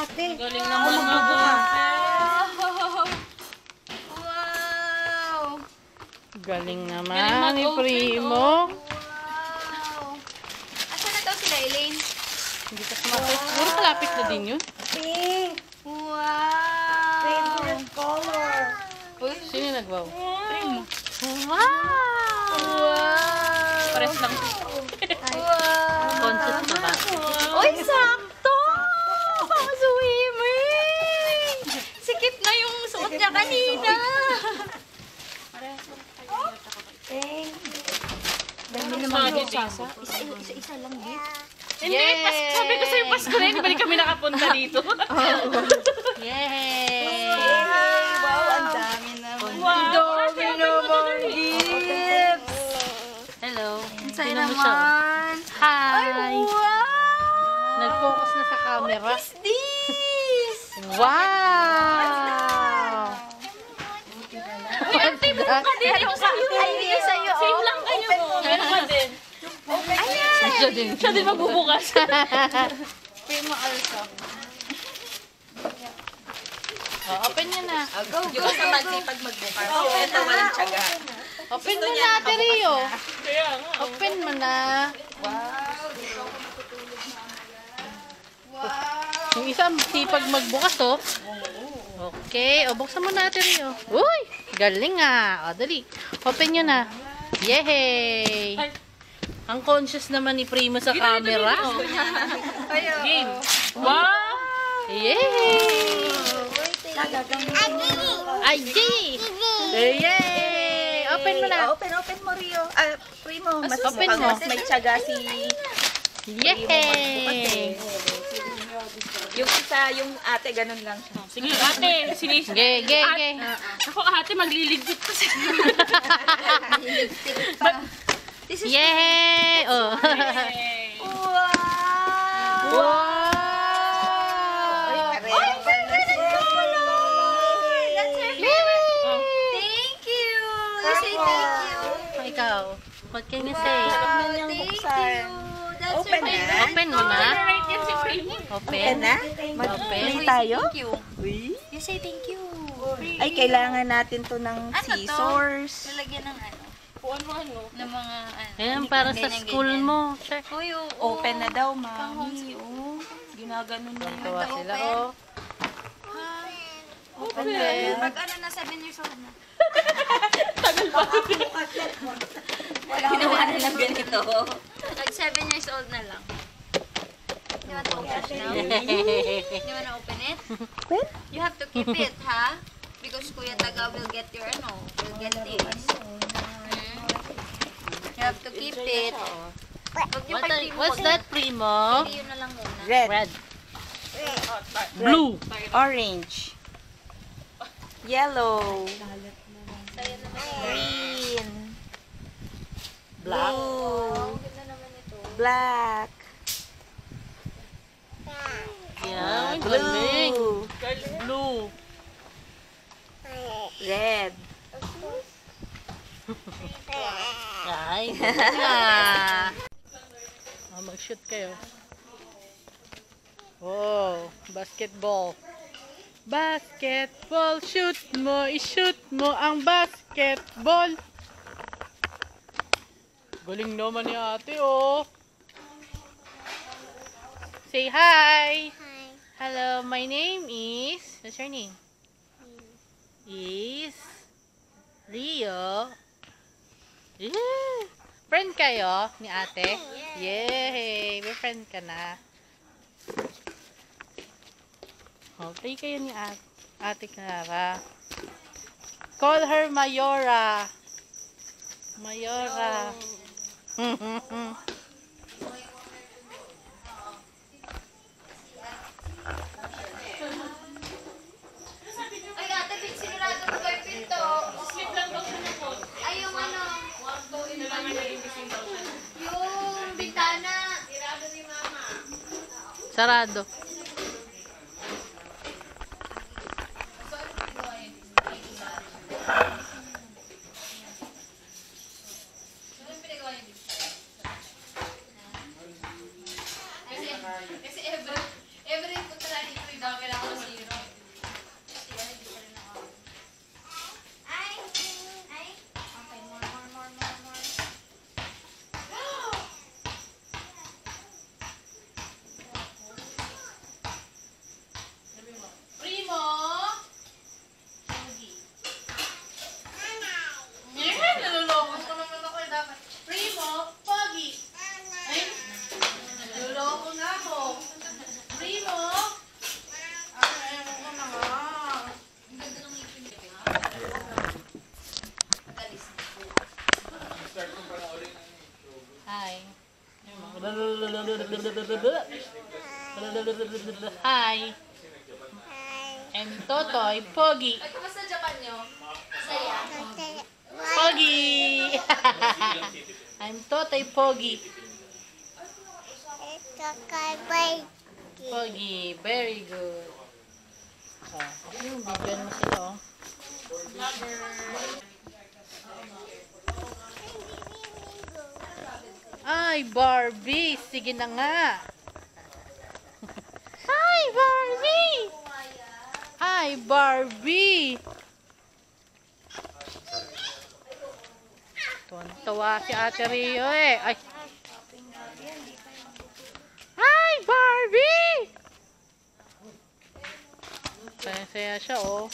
ate. Galing naman magbubuka. Wow! Galing naman Galing ni mag-open, Primo. Wow! Asan na daw sila, Elaine? Hindi ka sumakit. Siguro malapit na din yun. Pink. Wow! Favorite color. Sino yung nag-wow? Primo. Wow! Wow! Pares lang. Wow! Conscious na ba? Uy, sakto! Pang swimming! Sikip na yung suot niya kanina. Pink. Dami naman naman yung sasa. Isa lang din. Hindi, Yay! sabi ko sa'yo, Pasko na yun. Balik kami nakapunta dito. Yay! Wow, ang dami naman. Wow! Dami naman gifts! Hello. Sa'yo Sino mo siya? naman. Hi! Wow! Nag-focus na sa camera. What is this? Wow! Uy, ante mo ka din. Ito sa'yo. Ay, sa'yo. Same lang kayo. Meron ka din. Ayan! Siya din. Siya din magbubukas. Primo also. Oh, open nyo na. Go, go, go, go. Pag magbukas. Ito, walang tiyaga. Open mo na, Ate Rio. Kaya nga. Open mo na. Yung isa, sipag magbukas, oh. Okay. O, buksan mo na, Ate Rio. Uy! Galing ah. O, dali. Open nyo na. Yay! Ay. Ang conscious naman ni Primo sa camera. Game. Wow! Yay! Ay, G! Yay! Open mo na. Open mo, Rio. Primo, mas Open mukhang mo. mas may tiyaga si... Yay! Yung isa, yung ate, ganun lang siya. Sige, ate. Sinis. Ge, ge, ge. Ako, ate, magliligpit kasi. This is Yay! Oh. wow! Wow! That's her favorite. Thank you. You say thank you. Ikaw, what can you say? Wow, niyang thank buksan. you. That's Open her na. favorite. Open mo na. Right yan si Primo. Open. na? Open. Mag-play tayo? Thank you. You say thank you. Ay, kailangan natin to ng Ano to? scissors. Lalagyan ng ano? Kung ano. Ng mga ano. Ayan, para sa ganyan, school ganyan. mo. Check. Uy, oo. Open na daw, mami. Oh, ginaganon na yun. Tuwa sila, oh. Open na. Mag ano na, 7 years old na. Ginawa na lang ganito. Mag 7 years old na lang. You want to open it now? You want to open it? Open? You have to keep it, ha? Because Kuya Taga will get your ano, will get this. You have to keep it. Huwag niyo kay Primo. What's that, Primo? Hindi yun na lang muna. Red. Red. Blue. Orange. Yellow. Sa'yo naman. Green. Black. Ang ganda naman ito. Black. Yeah, galing. Blue. Blue. Red. Ay, galing ah. Oh, mag-shoot kayo. Oh, basketball. Basketball, shoot mo, i-shoot mo ang basketball. Galing naman ni ate, oh. Say hi. Hi. Hello, my name is... What's your name? Is... Rio. Yeah. Friend kayo ni ate? Yay! May friend ka na. Oh, play kayo ni ate Clara. Call her Mayora. Mayora. Ay, ate, sinurado ko ba yung pinto? Sleep lang daw siya ng phone. Ay, yung ano, Kailangan niya imbising daw siya. yung bintana. Sarado. Kasi every punta na dito yung dami Hi. I'm Totoy Pogi. Kumusta Japan nyo? Saya. Pogi. I'm Totoy Pogi. Pogi, very good. Oh, yung bigyan mo sila, oh. Ay, Barbie! Sige na nga! Hi, Barbie! Hi, Barbie! Tuwan-tuwa si Ate Rio eh. Ay! Hi, Barbie! Saya-saya siya, oh.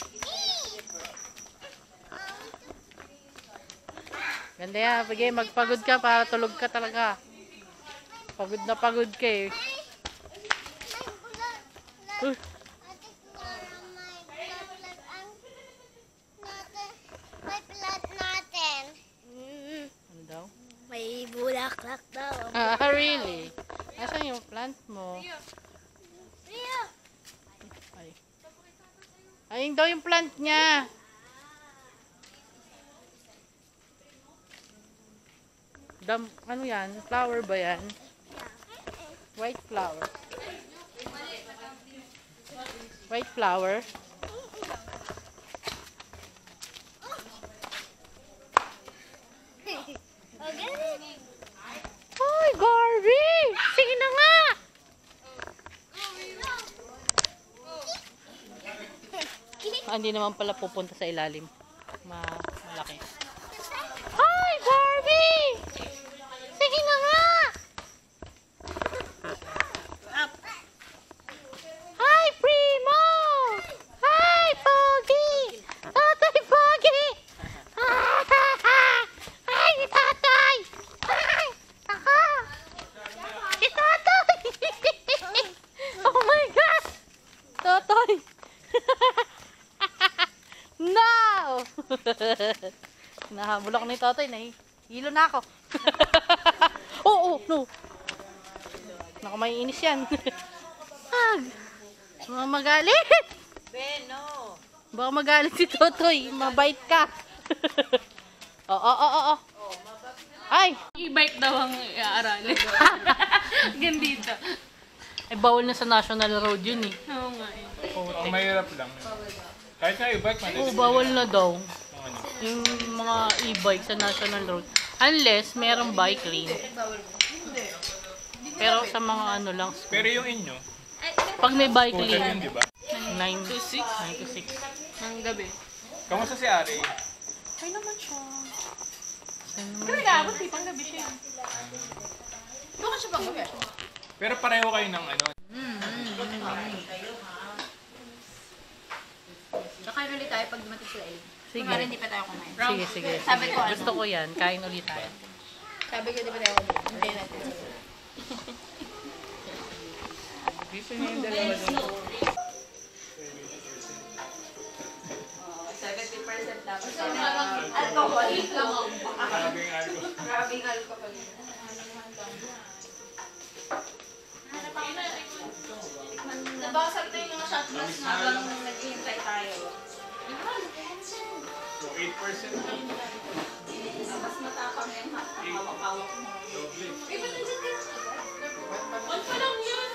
Ganda yan. Pagay, magpagod ka para tulog ka talaga. Pagod na pagod ka eh. May plant natin. Ano daw? May bulaklak daw. Ah, really? Nasaan yung plant mo? Rio! Ay. Ayun daw yung plant niya. Ano yan? Flower ba yan? White flower. White flower. Oh, ganun. Hoy, Barbie! Sige na nga! Hindi naman pala pupunta sa ilalim. Malaki. Hi, Barbie! Sige na nga! Hi, Primo! Hi, Pogi! Tatay Pogi! Hi, Tatay! Hi! Aha! Si Tatay! Oh my God! Tatay! No! Nahabol ako ni Tatay. Hilo na ako. Oh, no. Naku, may inis yan. Baka magalit. Beno. Baka magalit si Totoy. Mabait ka. Oo. Ay! E-bike daw ang i-aaralin. Gandito. Ay, bawal na sa National Road yun eh. Oo nga eh. Ang mahirap lang. Kahit sa e-bike, Oo, bawal na daw. ano. Yung mga e-bike sa National Road. Unless, merong bike lane. Pero sa mga ano lang. Pero yung inyo, Pag may bike scooter yun, lane, di ba? 9 to 6. 9 to 6. Ang gabi. Kamusta si Ari? Okay naman siya. Kami naabot eh. Pang gabi siya. Doon ka siya pang gabi. Pero pareho kayo ng ano. Kakain ulit tayo pag dumating sila eh. Sige. Kunwari hindi pa tayo kumain. Sige. Sabi ko, ano? Gusto ko yan. Kain ulit tayo. Sabi ko, di ba tayo kumain? Hindi natin. Dito niya yung dalawa doon. 70% dapat sa alcohol. Grabing alcohol. Grabing alcohol. Nabasag na yung mga shot glass habang naghihintay tayo. So, 8% lang. Mas matapang yung hawak-hawak mo. Doble. One pa lang yun.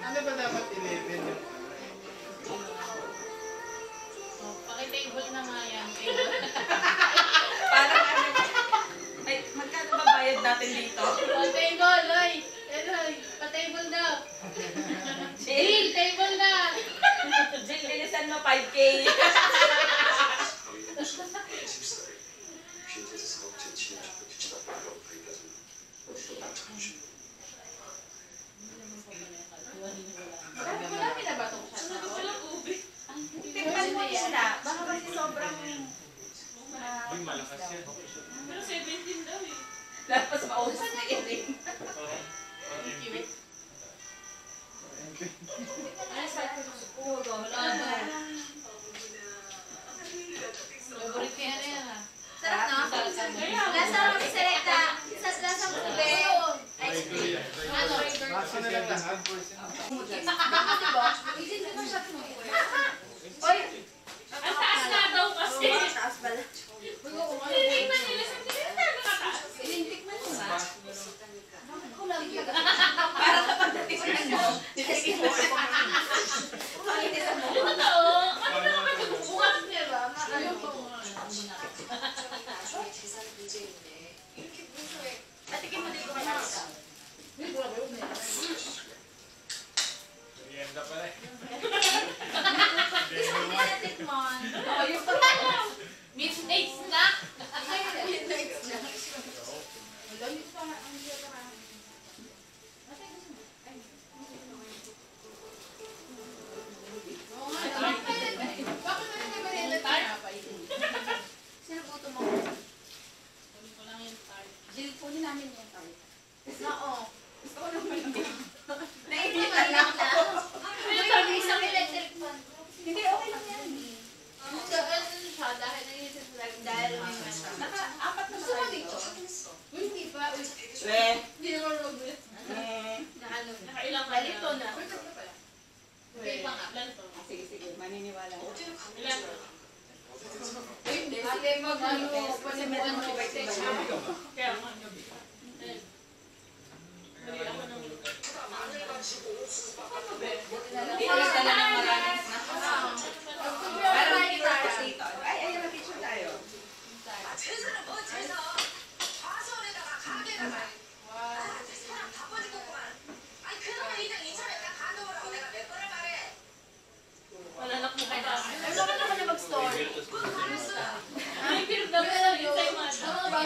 Ano ba dapat 11 yun? Paki-table na nga yan. Parang ano. Ay, magkano ba bayad natin dito? Pa-table, Loy! Eloy, pa-table daw. Jill, table na! Jill, bilisan mo 5K. Tikman mo sila. Baka kasi sobrang... Yung malakas yan. Pero 17 daw eh. Tapos mausas na yun eh. Kasi 17%. Ang taas nga daw kasi. Taas pala. Tinitingnan nila sa tinitingnan nakataas. Inintikman mo nga. Para kapag natitisan mo, Titikin mo. Pakitisan mo. totoo. Ano na kapag nagbubukas nila? Patikin mo dito ka. Merienda pala eh. Hindi na natikman. Midnight snack. Sino buto mo? Jill, kunin namin yung card. Oo. Gusto ko naman yung naiinitan lang ako. Sabi isang electric fan. Hindi, okay lang yan. Dahil may masa. Naka-apat na ba tayo dito? Hindi pa. Hindi naman mag-wit. Na ano? Nakailang Balito na. Hindi pa nga. Ilan to? Sige, sige. Maniniwala ko. Ilan to? Ate, mag-ano. Kasi meron mo birthday siya. Kaya nga. Bili ako ng Hindi na dala ng maraming snacks. Parang iwas dito. Ay, ayan na picture tayo. malanak mo ka ba? Ay, baka naman na mag-story. Ay, pinagdami na yun sa'yo, Mada.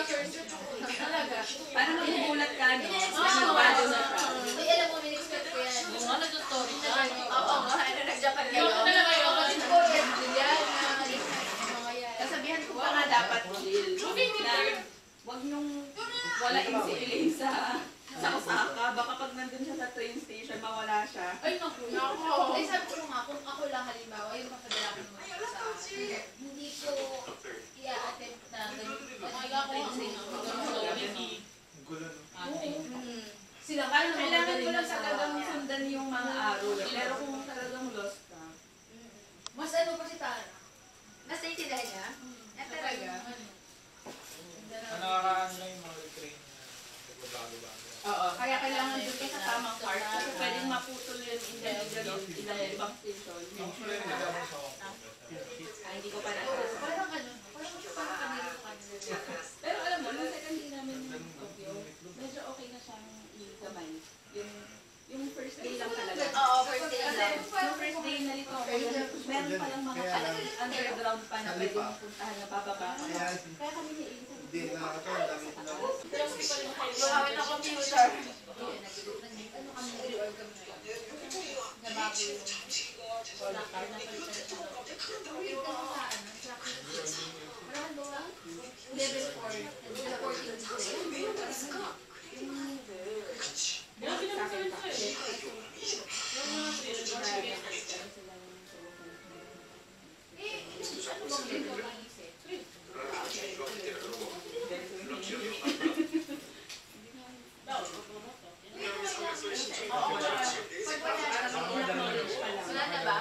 Talaga. Parang magugulat ka, no? Oo. Nagbago na siya. Uy, alam mo, min-expect ko yan. Yung ano sa story na Oo, ano, nag-Japan kayo. Yung talaga yun. Kasabihan ko pa nga dapat, Jill, na wag niyong walain si Elaine sa Osaka. Baka pag nandun siya sa train station, mawala siya. Ay, naku. Ay, sabi ko nga, kung ako lang halimbawa, yung papadala ko naman ko sa hindi ko i-attempt na ganun. Kaya ko yung Gulo no? Sila kaya naman Kailangan ko magaling lang na sa talagang sundan yung mga araw. Pero kung talagang lost ka, Mas ano pa si Tara? Mas naiintindihan niya? Talaga? Ang nakakaano lang yung mga train na nagbabago-bago. oo. Kaya kailangan doon ka sa tamang card. Kasi pwedeng maputol yun individual ilang ibang station. Actually, nagkakaroon sa ako. Ay, hindi ko pa Oo, nasa. parang ano, parang kanila kanila. Pero alam mo, nung second day namin yung Tokyo, medyo okay na siyang i-gamay. Yung first day lang talaga. Oo, first day Kasi lang. yung first day nalito ako, meron palang mga underground pa na pwede mong puntahan na bababa. Kaya kami ni Ace. Hindi, nakakatawa. Ang dami ko na. Gumamit ng computer. Ano kami nag-reorg kami na nabago yung wala ka na yung sa ano, parang ba? Level 4. Level 14. Grabe naman sa ito eh. Yung mga train, Ano bang dito maisip? Wala na ba?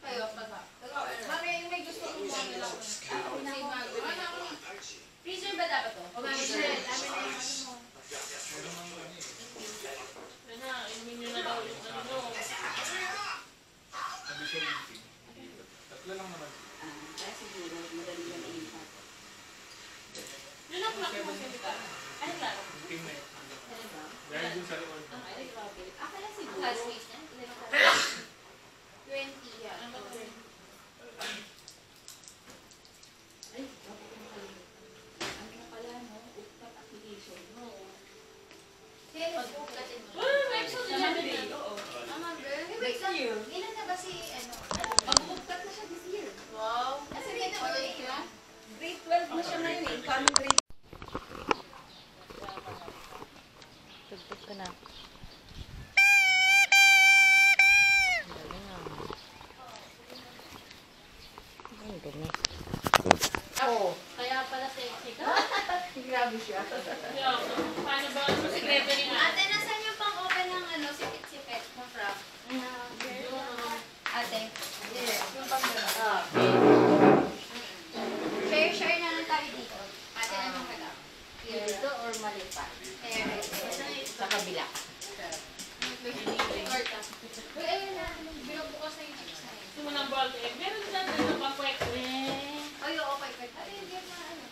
Kayo, pagka. May gusto kong mga lang. Freezer ba dapat to? O freezer? Dami na yung ano mo. Yan na, inumin nyo na daw yung ano nyo. Sabi siya meeting. Tatlo lang naman. Kaya siguro, madali yan i-impact. Yun ang plak mo sa kita. Ay, klaro. Meeting na yun. Dahil dun sa record. Ay, grabe. Akala siguro. Classmates niya? 20 yan. Ano ba rin? Ay, bakit ko nakalimutan? Ano na pala, no? Uptap application. No. Kaya nag-ugatin mo. Uy, may episode Sa 11 Monday, na. oo. Mama girl. Wait lang. Ilan na ba si ano? Mag-uptap na siya this year. Wow. Kasi dito ba yun? Grade 12 na siya ngayon eh. Coming grade. Tugtog ka na. Galing ah. Ang dumi. Kaya pala technical. Grabe siya. Paano ba ang secretary na? Ate, nasan yung pang-open ng ano? Si kabila. Uy, ayun na. Binubukas na yung chips na yun. Simulang ball eh. Meron dyan na pakwek. Ay, oo, okay. Ay, hindi na ano.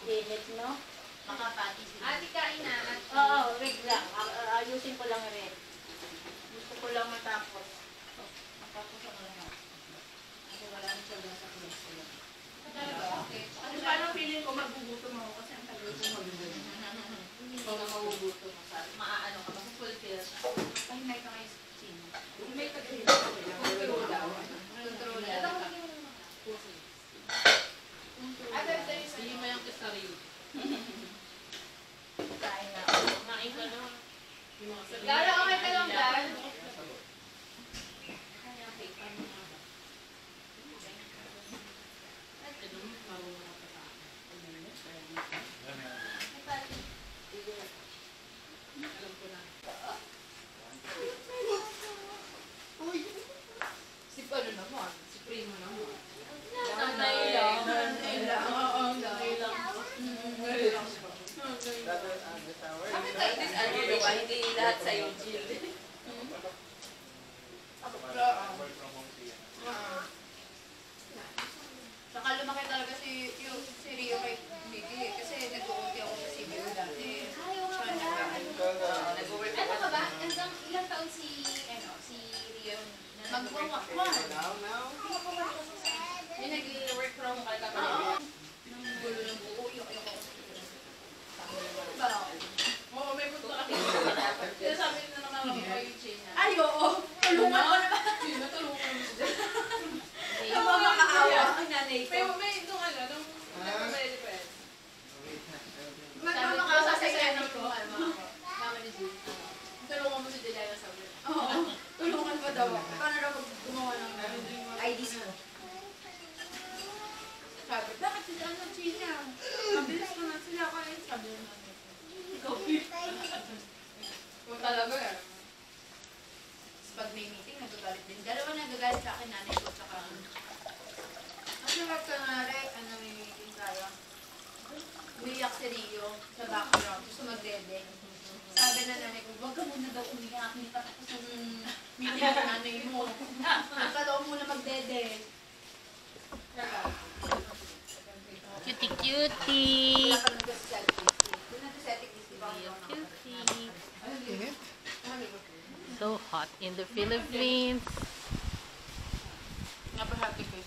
Init, no? Makapati sila. Ate, kain na. Oo, wait lang. Ayusin ko lang rin. Gusto ko lang matapos. Matapos ako lang. Kasi wala nang sabi sa kilos ko lang. Okay. Ano parang feeling ko magugutom ako kasi ang tagal ko magugutom. Hindi ka magugutom. Maaano ka, mag-fulfill ka. Ay, may ka kayo sino. May pagkahilan ko lang. Control daw. Control lang. Hindi mo yung kisarili. Kain na. Kumain ka na. Yung mga sarili. Lara, okay ka lang, Lara? Si ano naman? Si Primo naman. Nanay lang. Nanay lang. Oo, nanay lang. Nanay lang. Sabi tayo, This ano ba? Hindi lahat sa'yo, Jill. saka lumaki talaga si Rio kay Vicky kasi nag-uunti ako sa CBO dati. Siya Nag-work ano ka ba? Hanggang ilang taon si Rio na mag-work? Yung nag-work from Calcutta. Nang gulo ng buo, yung ba? Oo, may punto kasi. Kaya sabi na naman ako kay Gina. Ay, oo. Tulungan ko naman. Gina, tulungan mo siya. Ako makaawa ang nanay ko. Pero may nung ano, nung nag-ready pa yan. Magmamakasa sa kanya ko. Mama ni Gina. Tulungan mo si Delilah sa ulit. Oo. Tulungan pa daw ako. Paano daw pag gumawa ng IDs mo? Sabi, bakit sila ano, Gina? Mabilis ko na sila kaya. Sabi na natin. Kung talaga eh. Tapos pag may meeting, nagagalit din. Dalawa nagagalit sa akin, nanay ko, tsaka kasi magkanari, may meeting tayo. Umiyak si Rio sa background, gusto mag-dede. Sabi na nanay ko, wag ka muna daw umiyak, hindi pa tapos ang meeting ng nanay mo. Nagkaloob muna mag-dede. Cutie-cutie. Wala ka nag-selfie. Doon nag-setting is di ba? Cutie. So hot in the Philippines. Napahati ko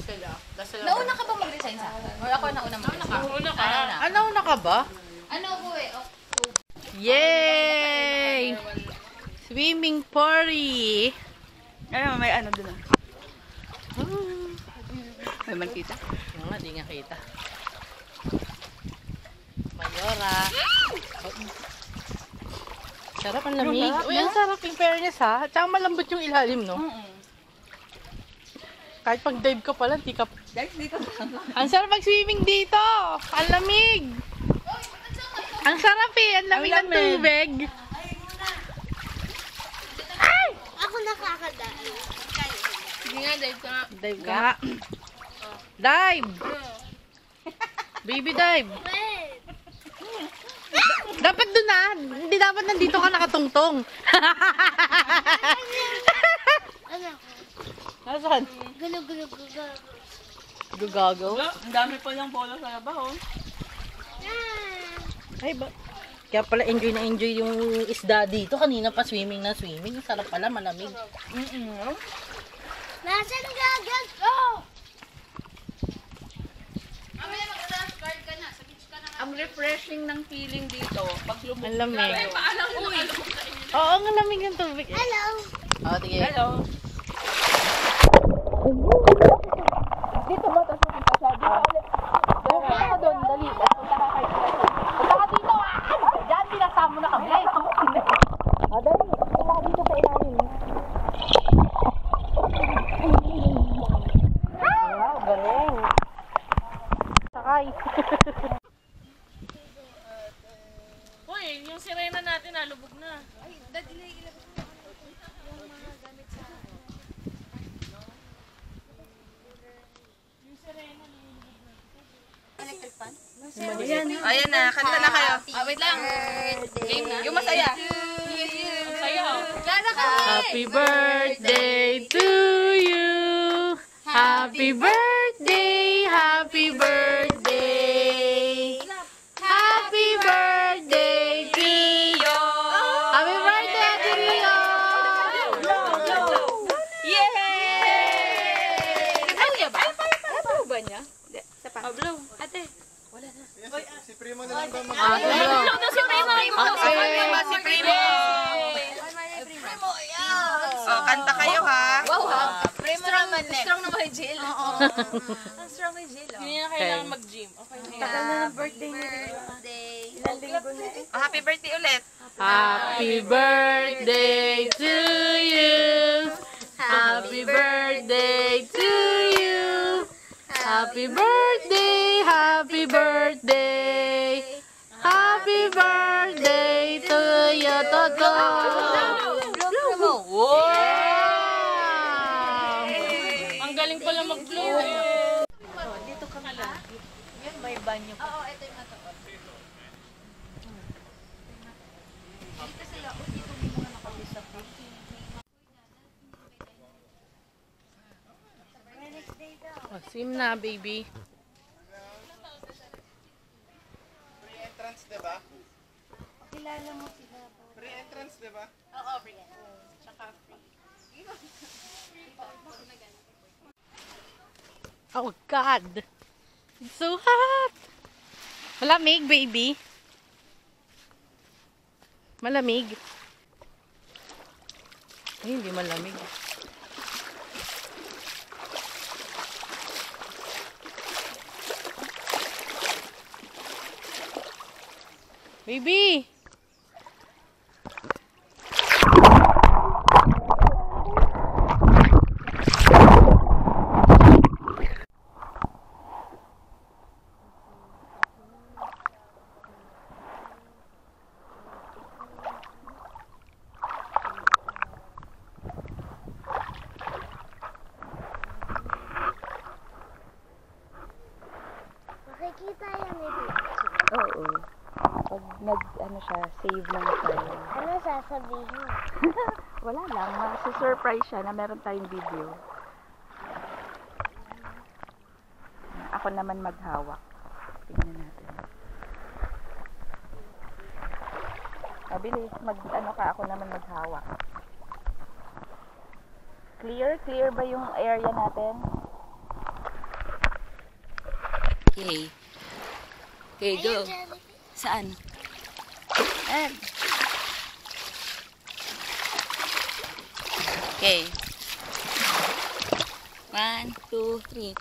sila. Nauna ka ba mag-resign sa akin? Or ako nauna mag-resign? Una ka. Ano na ka ba? Ano ko eh? Yay! Swimming party! Ano, may ano doon. May makita? Yung nga, di nga kita. Mayora. Sarap ang lamig. Uy, ang sarap yung fairness ha. Tsaka malambot yung ilalim, no? Kahit pag dive ka pala, di ka... Guys, dito lang. Ang sarap mag-swimming dito! Ang lamig! Ang sarap eh! Ang lamig ng tubig! Ay! Ako nakakadaan. Sige nga, dive ka nga. Dive ka. Dive! Baby dive! Dapat doon na. Hindi dapat nandito ka nakatungtong. Ano ko? Nasaan? Gulo. Gugagaw? Ang dami pa ng bola sa labaw. Ah! Ay ba? Kaya pala enjoy na enjoy yung isda dito. Kanina pa swimming na swimming. Sarap pala, malamig. Nasaan gagas ko? Mamaya mag-dashguard ka na. Sa beach ka na. Ang refreshing ng feeling dito, pag lumubog. Ang lamig. Paalam mo. Oo, ang lamig ng tubig. Hello. Oo, sige. Hello. Dito ba? Tapos punta siya. Dito ulit. Punta ka doon, dali. Punta ka kayo. Punta ka dito. Diyan, binasama na kami. Ah, dali. Punta ka dito sa ilalim. Wow, galing. Sakay. Uy, yung sirena natin nalubog na. Ay, dadilay ilabas mo. Yung mga gamit sa... Ayan na, kanta na kayo. Wait lang. Game na. Yung masaya. Ang saya. Happy birthday to you. Happy birthday, happy birthday. Happy birthday to you. Happy birthday, Ate Rio. Yay! Ano ba? Ano ba niya? Pablo. Ate. Si Primo na lang ba mag- Tulog daw si Primo. Si Primo. Oh, kanta kayo ha. Wow, ha? Strong naman kay Jill. Oo. Ang strong ni Jill. Hindi na kailangan mag-gym. Okay na yan. Birthday. Oh, happy birthday ulit. Happy birthday to you. Happy birthday to you. Happy birthday, happy birthday. Happy birthday to you, Toto. Wow! Ang galing pala mag-blow. Dito ka na lang. Yan, may banyo pa. Oo, ito yung mataon. Dito sila. Dito may mga nakabisa pa. Oh, swim na, baby. Free entrance, diba? Kilala mo sila. Free entrance, diba? Oo, free. Tsaka free. Oh, God. It's so hot. Malamig, baby. Malamig. Ay, hindi malamig. Baby! Makikita yan eh. Oo. Pag ano siya, save lang tayo. Ano sasabihin? Wala lang, masusurprise siya na meron tayong video. Ako naman maghawak. Tingnan natin. Bilis, ano ka, ako naman maghawak. Clear? Clear ba yung area natin? Okay. Okay, go. Saan? Ayan. Okay. 1, 2, 3.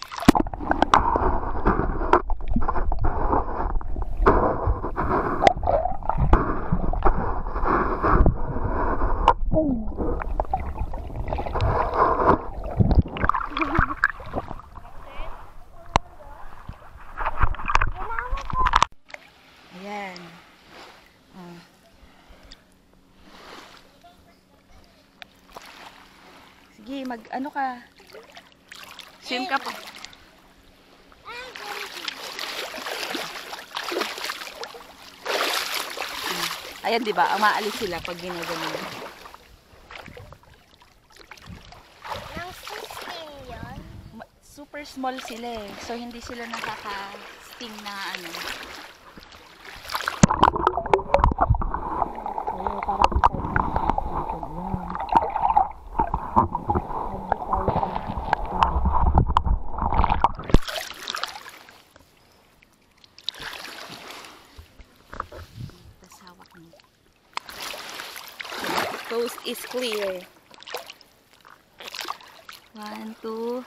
Ayan. Sige, ano ka? Swim ka pa. Ayan, di ba? Umaalis sila pag ginagano. Nang 16 yun? Super small sila eh. So, hindi sila nakaka-sting na ano. Ayun, para kita yung coast is clear. 1, 2.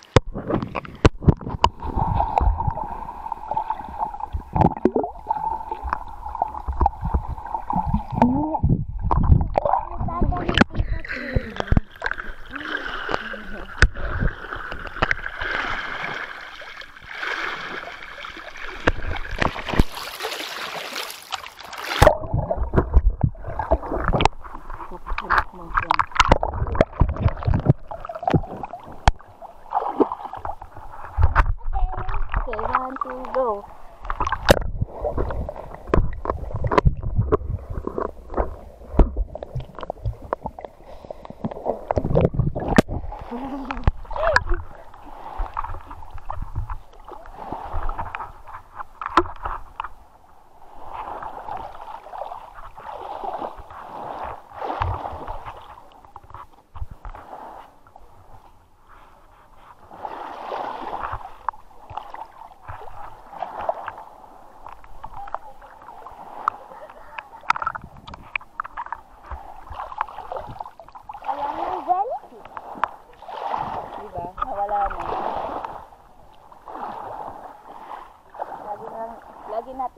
Okay, 1, 2, go.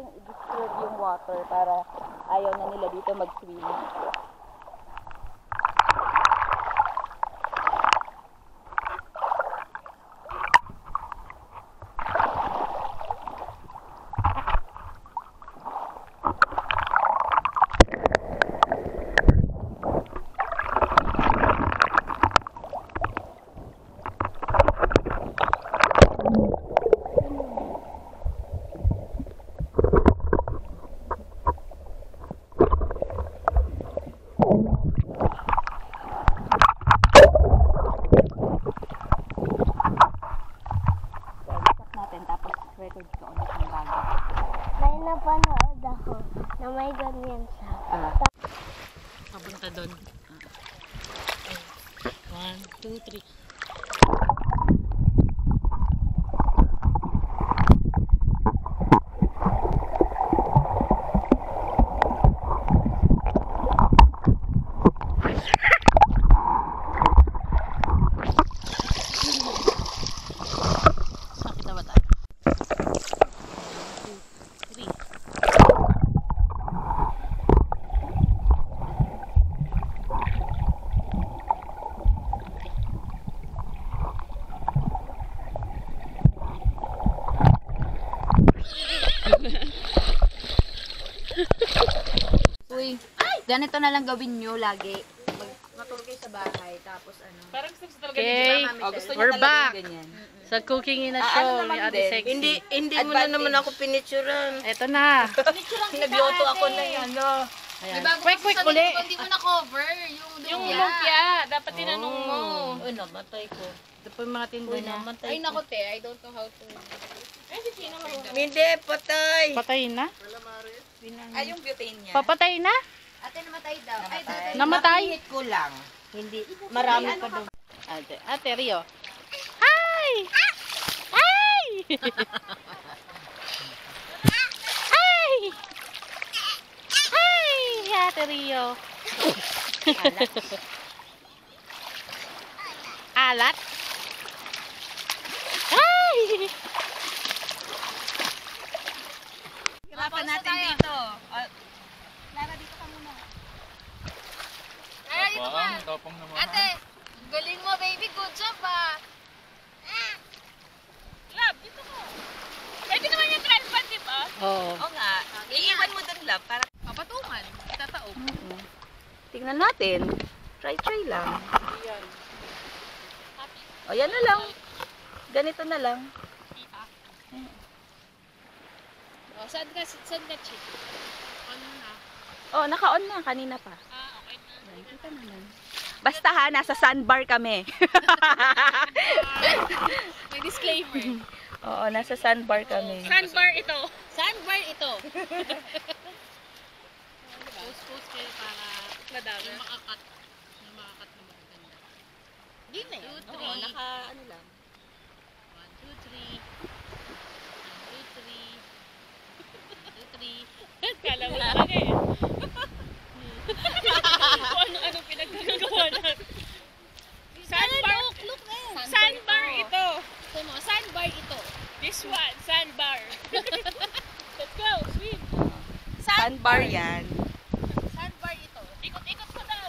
natin i-disturb yung water para ayaw na nila dito mag-swim. May napanood ako na may ganyan siya. Papunta doon. 1, 2, 3. Sakit na ba tayo? 1, 2, 3. Uy, ganito na lang gawin nyo lagi. Matulog kayo sa bahay, tapos ano. Parang gusto talaga Okay, we're back sa cooking in a show ni Ate Sexy. Hindi mo na naman ako pinicturan. Eto na. Nagluto ako na yan. Ayan. Diba, Quick uli. Hindi mo na-cover Yung lumpia, dapat tinanong mo. Uy, namatay ko. Ito po yung mga tinda Uy, niya. namatay Ay, ko. nako te, I don't know how to. Ay, si Chino marunong. Hindi, patay. Patayin na? Ay, yung butane niya. Papatayin na? Ate, namatay daw. Ay, ate. Namatay? Hit ko lang. Hindi, marami pa doon. Ate Rio. Hi! Hi! Hi! Hi! Ate Rio. Alat? Hi! Hirapan natin dito. Ay, dito ka. Tapang naman. Ate, galing mo baby, good job ah. Lab, dito ko. Pwede naman yung tripod, di ba? Oo. Oo nga. Iiwan mo dun, Lab, para Papatungan, itataog. tingnan natin. Try lang. Ayan. O, yan na lang. Ganito na lang. Oh, saan ka chip? Ano na? Oh, naka-on na. Kanina pa. Okay na. Ayan, kita naman. Basta ha, nasa sandbar kami. May disclaimer. Oo, nasa sandbar kami. Sandbar ito. Sandbar ito. Post kayo para madami. Yung makakat. Yung makakat na magaganda. Hindi na yan. 2, 3. Oo, naka ano lang. 1, 2, 3. 1, 2, 3. 1, 2, 3. Kala mo lang eh. Kung ano-ano pinagkagawa natin. Sandbar. Look na yan. Sandbar ito. Sandbar ito. This one, sandbar. Let's go, swim. Sandbar yan. Sandbar ito. Ikot-ikot ko daw.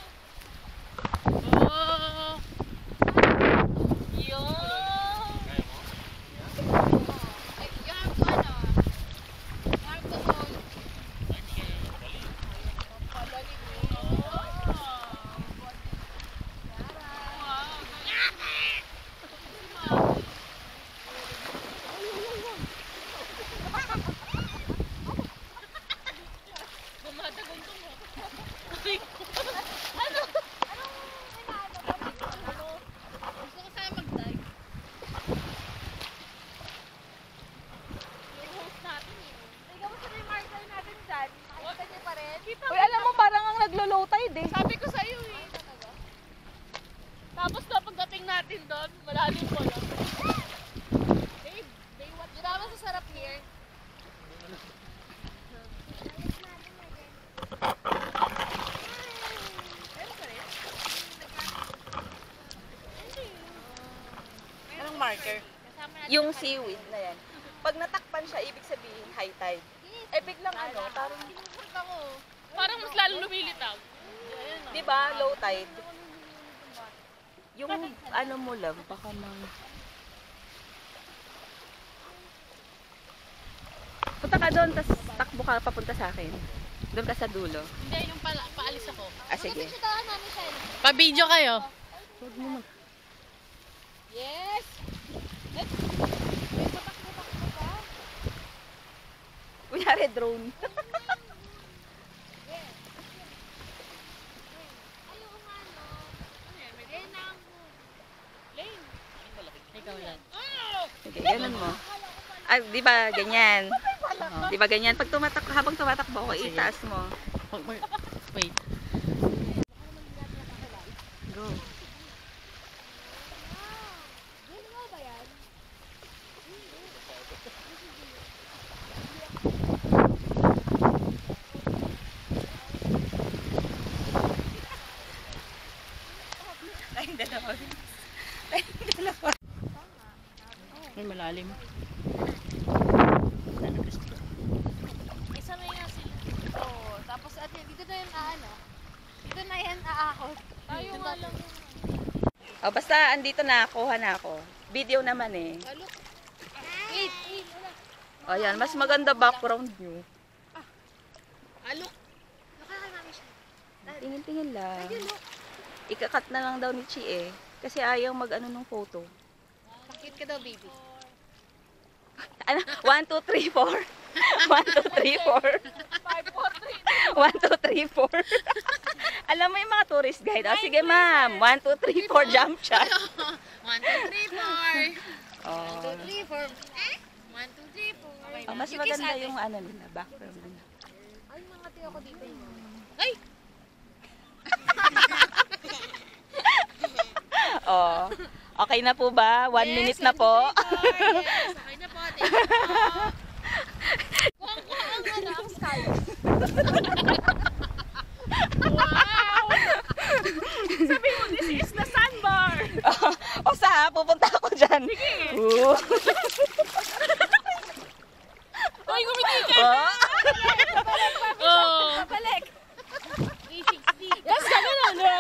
Oh. Yun. Ay, you have to ano. You have to hold. Gusto ko sana mag-dive. Yung host natin eh. Ay, kamusta na yung marker natin dyan? Nakikita niyo pa rin? Uy, alam mo, parang ang naglo-low tide eh. Sabi ko sa'yo eh. Tapos na pagdating natin doon, malalim ko lang. Babe, what? Yun naman sa sarap here. Anong marker? Kasama natin Yung seaweed na yan. Pag natakpan siya, ibig sabihin high tide. Eh, biglang ano, parang, Parang mas lalo lumilitaw. Di ba, low tide? Yung ano mo lang, baka Punta ka doon, tas takbo ka papunta sa akin. Doon ka sa dulo. Hindi, yung paalis ako. Ah, sige. Pa-video kayo. yes! Kunyari drone. Ikaw lang. Sige, ganun mo. Ah, di ba ganyan? Di ba ganyan? Pag habang tumatakbo ako, itaas mo. Wait. Go. Tayong dalawa. Tayong dalawa. Ay, malalim. Isa na yun sila. Oo, tapos at dito na yun dito na yan aahon. Tayo nga lang. Oh, basta andito na, kuha na ako. Video naman eh. Wait, Oh, yan. Mas maganda background nyo. Alok. Tingin-tingin lang. Ikakat na lang daw ni Chi eh. Kasi ayaw mag-ano ng photo. Pakit ka daw, baby. Ano? 1, 2, 3, 4. 1, 2, 3, 4. 1, 2, 3, 4. Alam mo yung mga tourist guide. Oh, sige ma'am. 1, 2, 3, 4. Jump shot. 1, 2, 3, 4. Oh. 1, 2, 3, 4. 1, 2, 3, 4. Oh, mas maganda yung ano nila, background nila. Ay, mga tiyo ako dito. Ay! Oh. Okay na po ba? 1 minute na po. Yes, okay na po. Thank you po. Kuha ang sky. Wow! Sabi mo, this is the sandbar. O sa, pupunta ako dyan. Sige. Ooh. Ay, gumiti ka. Oh. Oh. Balik! 360. Yes, gano'n na, no?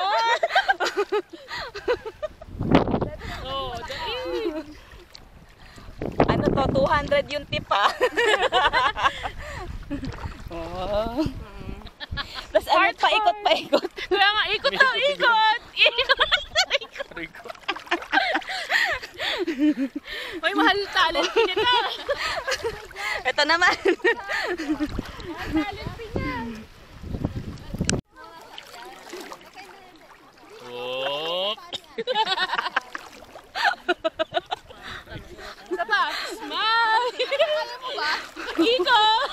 Oh, dali. Ano to? 200 yung tip ha? Oh. Tapos ano, paikot-paikot. Kaya nga, ikot daw, ikot. Ikot. May mahal talent pinita. Ito naman. Talent pinyan! Oh. Isa pa. Smile. Kaya mo ba? Ikot.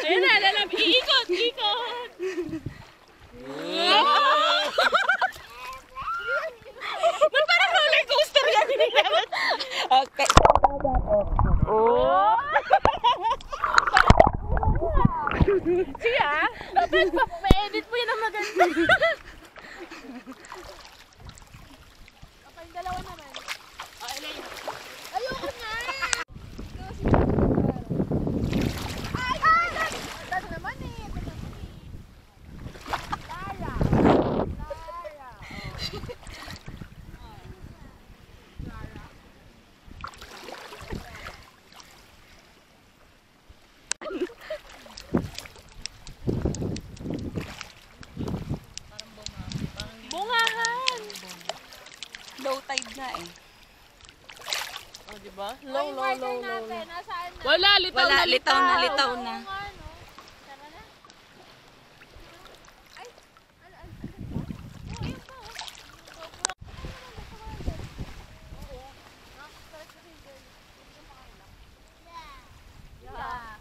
Ayun na, lalab. Iikot, ikot. Ba't parang roller coaster yan? Okay. Oh. Siya, dapat ma-edit mo yun ang maganda. Kapag dalawa naman. Oh, Elaine. Ayoko na! Ay! Ito naman eh! Ito naman eh! Lara! Lara! Bungahan. Low tide na eh. Oh, diba? Low, low, low, low. Nasaan na? Wala, litaw Wala, na litaw na, litaw na. Oo nga, no? Tara na. Ay! Ano ba? Oh, ayun pa, oh. Oo. Nakakastress kasi girl. Hindi ka makailang. Yeah. Yeah.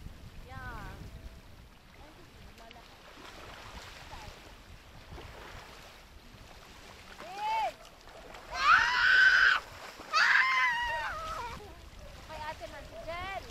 Kay ate na si Jen.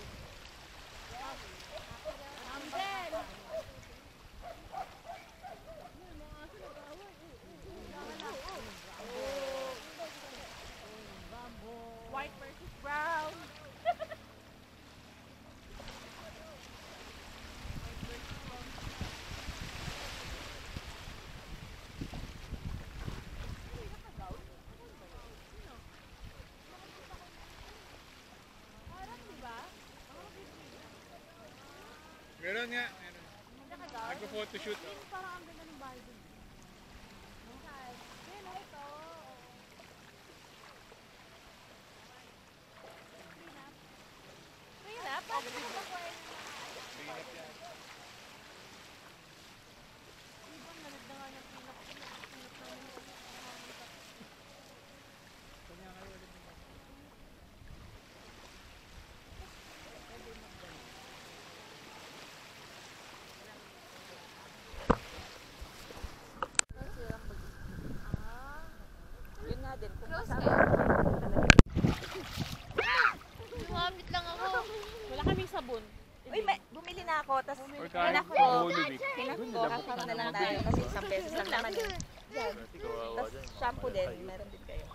Meron nga. Meron. Nagpo-photoshoot. Parang ang ganda ng bahay dun. Ayun o, ito. Prenup? Bakit ito ba kuha yung Pinap yan. ibang nalad na nga ng prenup? Prenup namin kasi. Kanya kayo ulit naman. Yun nga din. Kung Close kasama. Lumapit lang ako. Wala kaming sabon. Uy, bumili na ako. Tapos, Or kahit pinako. Holy Week. Pinako. Kakak na lang tayo. Kasi isang beses lang naman eh. Tapos, shampoo din. Meron din kayo.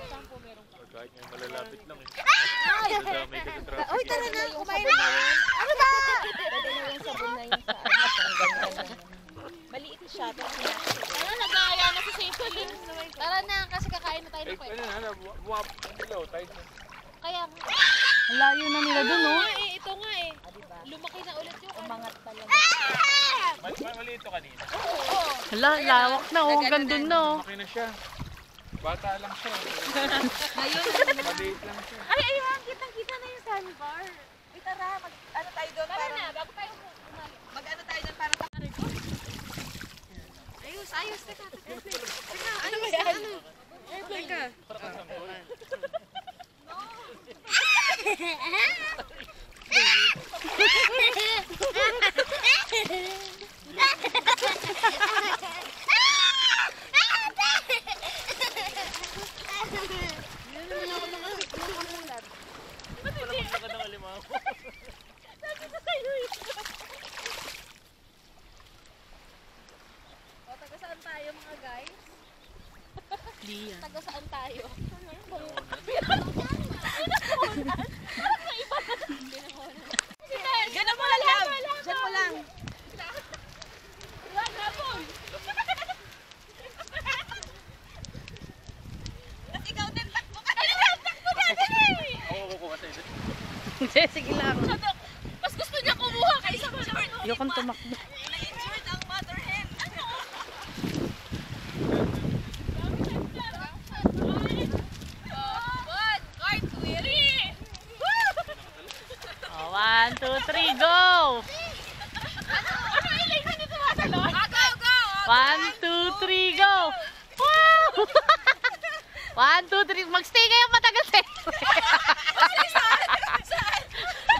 Shampoo meron ka. Or kahit yung malalapit lang eh. Madamay ka sa traffic. Uy, tara na. Kumain na. Ano ba? Pwede na yung sabon na yun sa ano. Ganyan lang. Maliit siya. Tapos, Ano, nag-aaya na si Cecily. Tara na, kasi kakain na tayo Ay, ng kwento. ano na, buwap. Hello, tayo. Kaya, Ang layo na nila dun, oh. ito nga eh. Lumaki na ulit yung umangat pa lang. Maliit to kanina. Hala, lawak na, oh. Ang ganda na, oh. Lumaki na siya. Bata lang siya. Maliit lang siya. Ay, ayun, kitang-kita na yung sandbar. Uy, tara. Ano tayo doon? Tara Parang, na, bago tayo umalik. mag-ano tayo doon para Ayos, teka. Ano ba yan? Teka. O, taga saan tayo mga guys? Lian. Taga saan tayo? Ganun mo lang, love. Diyan mo lang. Ikaw din, takbo ka na. Takbo na. Ako kukuha tayo. Sige lang. Mas gusto niya kumuha kaysa short. Ayokong tumakbo. Na-injured ang mother hen. Oh, 1, 2, 3, go! 1, 2, 3, go! Wow! 1, 2, 3, magstay kayo matagal sa ere.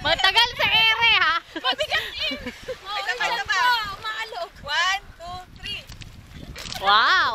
Matagal sa ere, ha? Ito pa. 1, 2, 3. Wow!